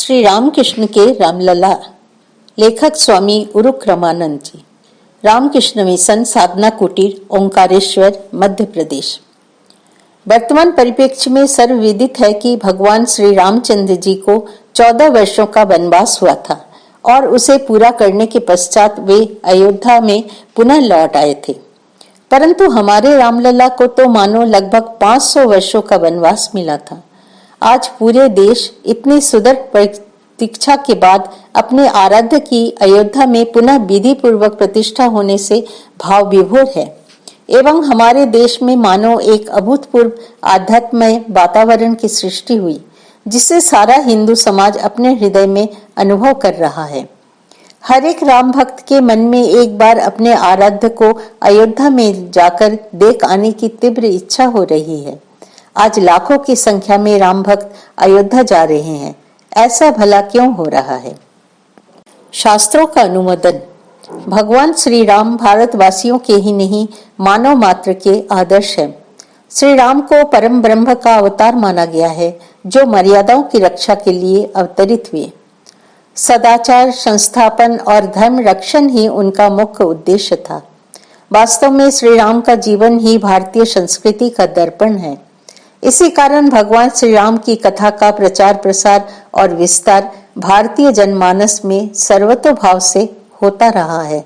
श्री रामकृष्ण के रामलला। लेखक स्वामी उरुक्रमानंद जी। रामकृष्ण मिशन, साधना कुटीर, ओंकारेश्वर, मध्य प्रदेश। वर्तमान परिप्रेक्ष्य में सर्वविदित है कि भगवान श्री रामचंद्र जी को 14 वर्षों का वनवास हुआ था और उसे पूरा करने के पश्चात वे अयोध्या में पुनः लौट आए थे। परंतु हमारे रामलला को तो मानो लगभग 500 वर्षों का वनवास मिला था। आज पूरे देश इतनी सुदृढ़ प्रतीक्षा के बाद अपने आराध्य की अयोध्या में पुनः विधि पूर्वक प्रतिष्ठा होने से भाव विभोर है एवं हमारे देश में मानो एक अभूतपूर्व आध्यात्मय वातावरण की सृष्टि हुई, जिसे सारा हिंदू समाज अपने हृदय में अनुभव कर रहा है। हर एक राम भक्त के मन में एक बार अपने आराध्य को अयोध्या में जाकर देख आने की तीव्र इच्छा हो रही है। आज लाखों की संख्या में राम भक्त अयोध्या जा रहे हैं। ऐसा भला क्यों हो रहा है? शास्त्रों का अनुमोदन। भगवान श्री राम भारतवासियों के ही नहीं, मानव मात्र के आदर्श है। श्री राम को परम ब्रह्म का अवतार माना गया है, जो मर्यादाओं की रक्षा के लिए अवतरित हुए। सदाचार संस्थापन और धर्म रक्षण ही उनका मुख्य उद्देश्य था। वास्तव में श्री राम का जीवन ही भारतीय संस्कृति का दर्पण है। इसी कारण भगवान श्री राम की कथा का प्रचार प्रसार और विस्तार भारतीय जनमानस में सर्वतोभाव से होता रहा है।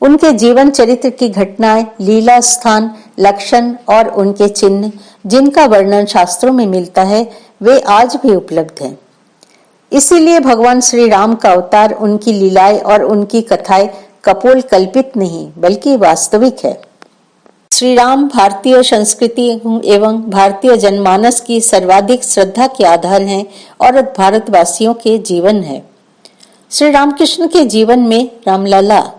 उनके जीवन चरित्र की घटनाएं, लीला स्थान, लक्षण और उनके चिन्ह, जिनका वर्णन शास्त्रों में मिलता है, वे आज भी उपलब्ध हैं। इसीलिए भगवान श्री राम का अवतार, उनकी लीलाएं और उनकी कथाएं कपोल कल्पित नहीं बल्कि वास्तविक है। श्री राम भारतीय संस्कृति एवं भारतीय जनमानस की सर्वाधिक श्रद्धा के आधार हैं और भारतवासियों के जीवन है। श्री रामकृष्ण के जीवन में रामलला।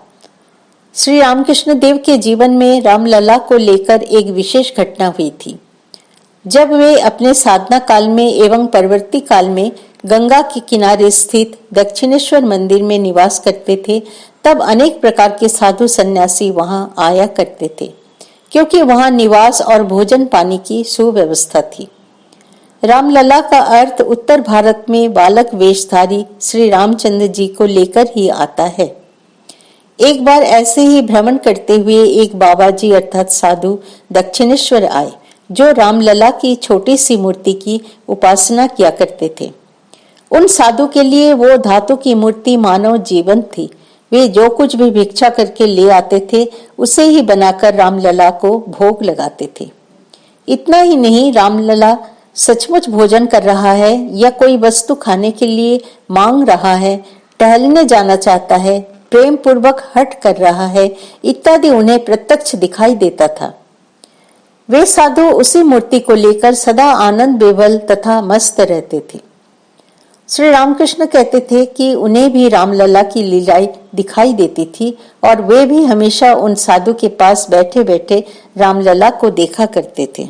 श्री रामकृष्ण देव के जीवन में रामलला को लेकर एक विशेष घटना हुई थी। जब वे अपने साधना काल में एवं परवर्ती काल में गंगा के किनारे स्थित दक्षिणेश्वर मंदिर में निवास करते थे, तब अनेक प्रकार के साधु सन्यासी वहां आया करते थे, क्योंकि वहां निवास और भोजन पानी की सुव्यवस्था थी। रामलला का अर्थ उत्तर भारत में बालक वेशधारी श्री रामचंद्र जी को लेकर ही आता है। एक बार ऐसे ही भ्रमण करते हुए एक बाबा जी अर्थात साधु दक्षिणेश्वर आए, जो रामलला की छोटी सी मूर्ति की उपासना किया करते थे। उन साधु के लिए वो धातु की मूर्ति मानव जीवन थी। वे जो कुछ भी भिक्षा करके ले आते थे, उसे ही बनाकर रामलला को भोग लगाते थे। इतना ही नहीं, रामलला सचमुच भोजन कर रहा है या कोई वस्तु खाने के लिए मांग रहा है, टहलने जाना चाहता है, प्रेम पूर्वक हठ कर रहा है, इत्यादि उन्हें प्रत्यक्ष दिखाई देता था। वे साधु उसी मूर्ति को लेकर सदा आनंद विह्वल तथा मस्त रहते थे। श्री रामकृष्ण कहते थे कि उन्हें भी रामलला की लीलाएं दिखाई देती थी और वे भी हमेशा उन साधु के पास बैठे बैठे रामलला को देखा करते थे।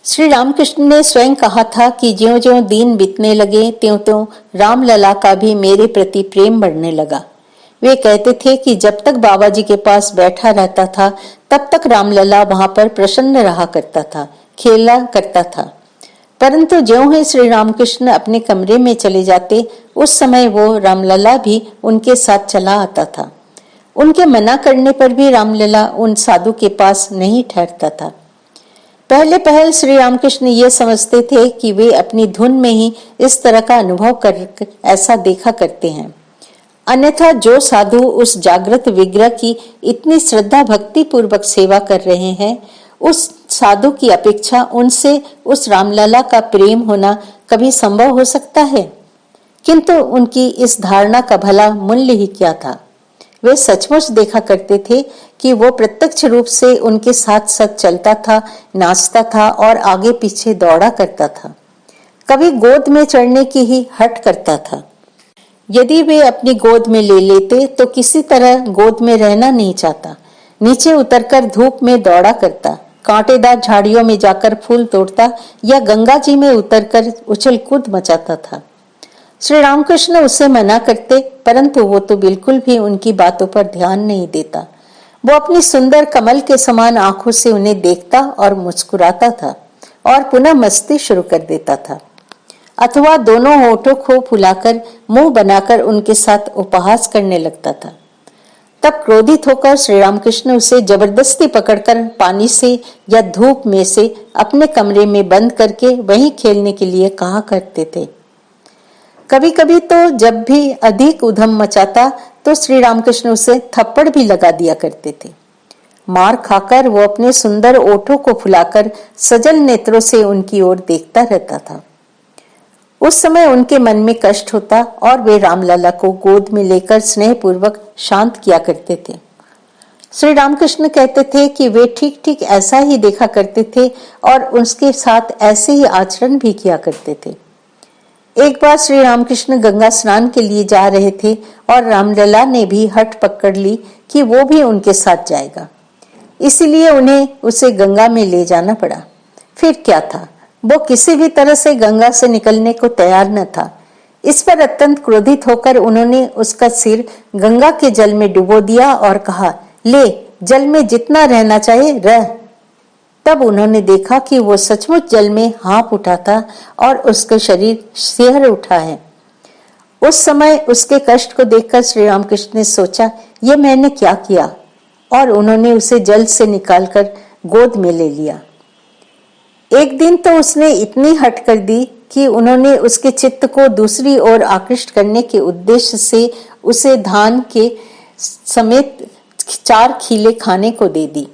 श्री रामकृष्ण ने स्वयं कहा था कि ज्यों-ज्यों दिन बीतने लगे, त्यों-त्यों रामलला का भी मेरे प्रति प्रेम बढ़ने लगा। वे कहते थे कि जब तक बाबा जी के पास बैठा रहता था, तब तक रामलला वहां पर प्रसन्न रहा करता था, खेला करता था। परंतु ज्यों ही श्री रामकृष्ण अपने कमरे में चले जाते, उस समय वो रामलला भी उनके साथ चला आता था। उनके मना करने पर भी रामलला उन साधु के पास नहीं ठहरता था। पहले पहल श्री रामकृष्ण ये समझते थे कि वे अपनी धुन में ही इस तरह का अनुभव कर ऐसा देखा करते हैं। अन्यथा जो साधु उस जागृत विग्रह की इतनी श्रद्धा भक्ति पूर्वक सेवा कर रहे हैं, उस साधु की अपेक्षा उनसे उस रामलला का प्रेम होना कभी संभव हो सकता है? किंतु उनकी इस धारणा का भला मूल्य ही क्या था? वे सचमुच देखा करते थे कि वो प्रत्यक्ष रूप से उनके साथ साथ चलता था, नाचता था और आगे पीछे दौड़ा करता था। कभी गोद में चढ़ने की ही हट करता था। यदि वे अपनी गोद में ले लेते तो किसी तरह गोद में रहना नहीं चाहता। नीचे उतरकर धूप में दौड़ा करता, कांटेदार झाड़ियों में जाकर फूल तोड़ता या गंगा जी में उतरकर उछल कूद मचाता था। श्री रामकृष्ण उसे मना करते, परंतु वो तो बिल्कुल भी उनकी बातों पर ध्यान नहीं देता। वो अपनी सुंदर कमल के समान आंखों से उन्हें देखता और मुस्कुराता था और पुनः मस्ती शुरू कर देता था। अथवा दोनों होठों को फुलाकर मुंह बनाकर उनके साथ उपहास करने लगता था। तब क्रोधित होकर श्री रामकृष्ण उसे जबरदस्ती पकड़कर पानी से या धूप में से अपने कमरे में बंद करके वहीं खेलने के लिए कहा करते थे। कभी कभी तो जब भी अधिक उधम मचाता तो श्री रामकृष्ण उसे थप्पड़ भी लगा दिया करते थे। मार खाकर वो अपने सुंदर ओठों को फुलाकर सजल नेत्रों से उनकी ओर देखता रहता था। उस समय उनके मन में कष्ट होता और वे रामलला को गोद में लेकर स्नेहपूर्वक शांत किया करते थे। श्री रामकृष्ण कहते थे कि वे ठीक ठीक ऐसा ही देखा करते थे और उसके साथ ऐसे ही आचरण भी किया करते थे। एक बार श्री रामकृष्ण गंगा स्नान के लिए जा रहे थे और रामलला ने भी हट पकड़ ली कि वो भी उनके साथ जाएगा, इसलिए उन्हें उसे गंगा में ले जाना पड़ा। फिर क्या था, वो किसी भी तरह से गंगा से निकलने को तैयार न था। इस पर अत्यंत क्रोधित होकर उन्होंने उसका सिर गंगा के जल में डुबो दिया और कहा, ले जल में जितना रहना चाहिए रह। तब उन्होंने देखा कि वो सचमुच जल में हाँफ उठा था और उसका शरीर सिहर उठा है। उस समय उसके कष्ट को देखकर श्री रामकृष्ण ने सोचा, ये मैंने क्या किया, और उन्होंने उसे जल से निकालकर गोद में ले लिया। एक दिन तो उसने इतनी हट कर दी कि उन्होंने उसके चित्त को दूसरी ओर आकृष्ट करने के उद्देश्य से उसे धान के समेत 4 खीले खाने को दे दी।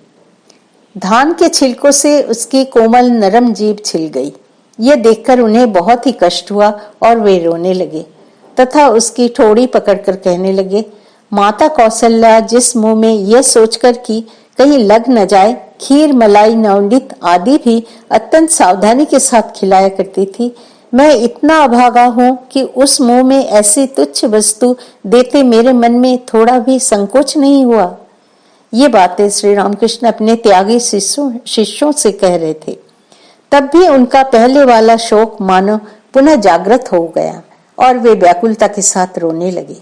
धान के छिलकों से उसकी कोमल नरम जीभ छिल गई। यह देखकर उन्हें बहुत ही कष्ट हुआ और वे रोने लगे तथा उसकी ठोड़ी पकड़कर कहने लगे, माता कौशल्या जिस मुंह में यह सोचकर कि कहीं लग न जाए खीर मलाई नवनीत आदि भी अत्यंत सावधानी के साथ खिलाया करती थी, मैं इतना अभागा हूँ कि उस मुंह में ऐसी तुच्छ वस्तु देते मेरे मन में थोड़ा भी संकोच नहीं हुआ। ये बातें श्री रामकृष्ण अपने त्यागी शिष्यों से कह रहे थे। तब भी उनका पहले वाला शोक मानो पुनः जागृत हो गया और वे व्याकुलता के साथ रोने लगे।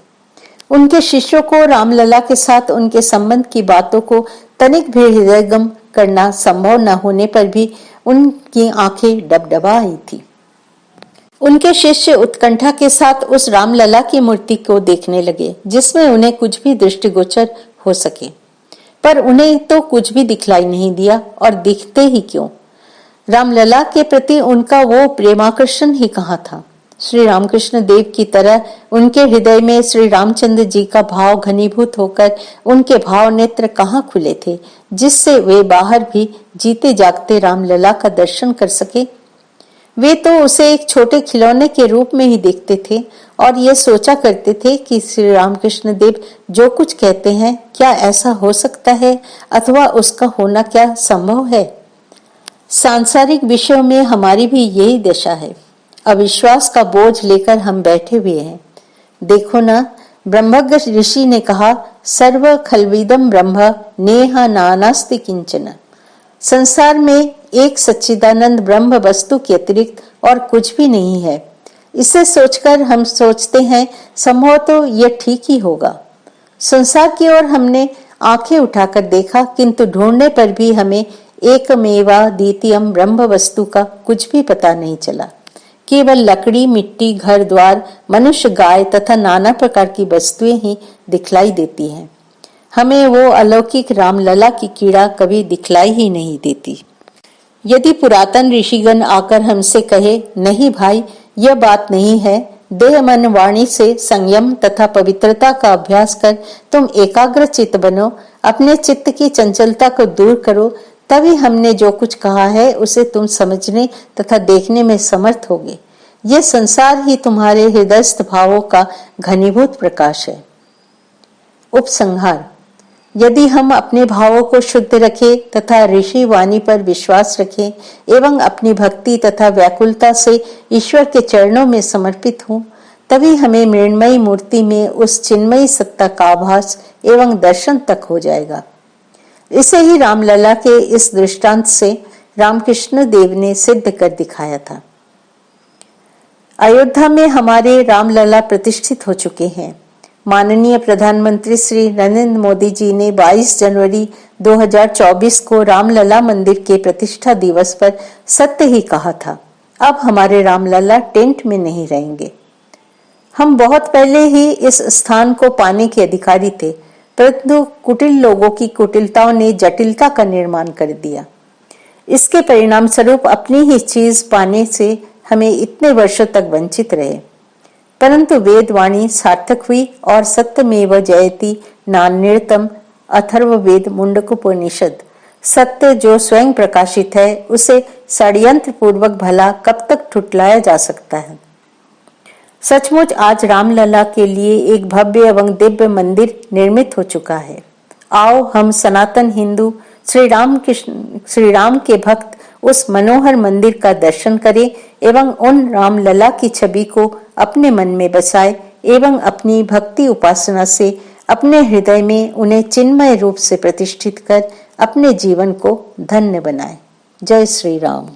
उनके शिष्यों को रामलला के साथ उनके संबंध की बातों को तनिक भी हृदयगम करना संभव न होने पर भी उनकी आंखें डबडबा आई थी। उनके शिष्य उत्कंठा के साथ उस रामलला की मूर्ति को देखने लगे जिसमें उन्हें कुछ भी दृष्टिगोचर हो सके, पर उन्हें तो कुछ भी दिखलाई नहीं दिया, और दिखते ही क्यों, रामलला के प्रति उनका वो प्रेमाकर्षण ही कहाँ था। श्री रामकृष्ण देव की तरह उनके हृदय में श्री रामचंद्र जी का भाव घनीभूत होकर उनके भाव नेत्र कहाँ खुले थे, जिससे वे बाहर भी जीते जागते रामलला का दर्शन कर सके। वे तो उसे एक छोटे खिलौने के रूप में ही देखते थे और ये सोचा करते थे कि श्री रामकृष्ण देव जो कुछ कहते हैं क्या ऐसा हो सकता है अथवा उसका होना क्या संभव है। सांसारिक विषयों में हमारी भी यही दशा है। अविश्वास का बोझ लेकर हम बैठे हुए हैं। देखो ना, ब्रह्मज्ञ ऋषि ने कहा, सर्व खलविदम ब्रह्म नेहा नानास्ति किंचन। संसार में एक सच्चिदानंद ब्रह्म वस्तु के अतिरिक्त और कुछ भी नहीं है। इसे सोचकर हम सोचते हैं संभव तो यह ठीक ही होगा। संसार की ओर हमने आंखें उठाकर देखा, किंतु ढूंढने पर भी हमें एकमेवा द्वितीयम ब्रह्म वस्तु का कुछ भी पता नहीं चला। केवल लकड़ी, मिट्टी, घर द्वार, मनुष्य, गाय तथा नाना प्रकार की वस्तुएं ही दिखलाई देती हैं। हमें वो अलौकिक रामलला की कीड़ा कभी दिखलाई ही नहीं देती। यदि पुरातन ऋषिगण आकर हमसे कहे, नहीं भाई यह बात नहीं है, देह मन वाणी से संयम तथा पवित्रता का अभ्यास कर तुम एकाग्र चित्त बनो, अपने चित्त की चंचलता को दूर करो, तभी हमने जो कुछ कहा है उसे तुम समझने तथा देखने में समर्थ होगे। यह संसार ही तुम्हारे हृदयस्थ भावों का घनीभूत प्रकाश है। उपसंहार: यदि हम अपने भावों को शुद्ध रखें तथा ऋषि वाणी पर विश्वास रखें एवं अपनी भक्ति तथा व्याकुलता से ईश्वर के चरणों में समर्पित हों, तभी हमें मृण्मयी मूर्ति में उस चिन्मयी सत्ता का आभास एवं दर्शन तक हो जाएगा। इसे ही रामलला के इस दृष्टांत से रामकृष्ण देव ने सिद्ध कर दिखाया था। अयोध्या में हमारे रामलला प्रतिष्ठित हो चुके हैं। माननीय प्रधानमंत्री श्री नरेंद्र मोदी जी ने 22 जनवरी 2024 को रामलला मंदिर के प्रतिष्ठा दिवस पर सत्य ही कहा था अब हमारे रामलला टेंट में नहीं रहेंगे। हम बहुत पहले ही इस स्थान को पाने के अधिकारी थे, परंतु कुटिल लोगों की कुटिलताओं ने जटिलता का निर्माण कर दिया। इसके परिणाम स्वरूप अपनी ही चीज पाने से हमें इतने वर्षों तक वंचित रहे। परंतु वेदवाणी सार्थक हुई और सत्यमेव जयति नान्यतम अथर्ववेद मुंडकोपनिषद, सत्य जो स्वयं प्रकाशित है उसे षड्यंत्र पूर्वक भला कब तक ठुठलाया जा सकता है। सचमुच आज रामलला के लिए एक भव्य एवं दिव्य मंदिर निर्मित हो चुका है। आओ हम सनातन हिंदू श्री राम के भक्त उस मनोहर मंदिर का दर्शन करें एवं उन रामलला की छवि को अपने मन में बसाए एवं अपनी भक्ति उपासना से अपने हृदय में उन्हें चिन्मय रूप से प्रतिष्ठित कर अपने जीवन को धन्य बनाए। जय श्री राम।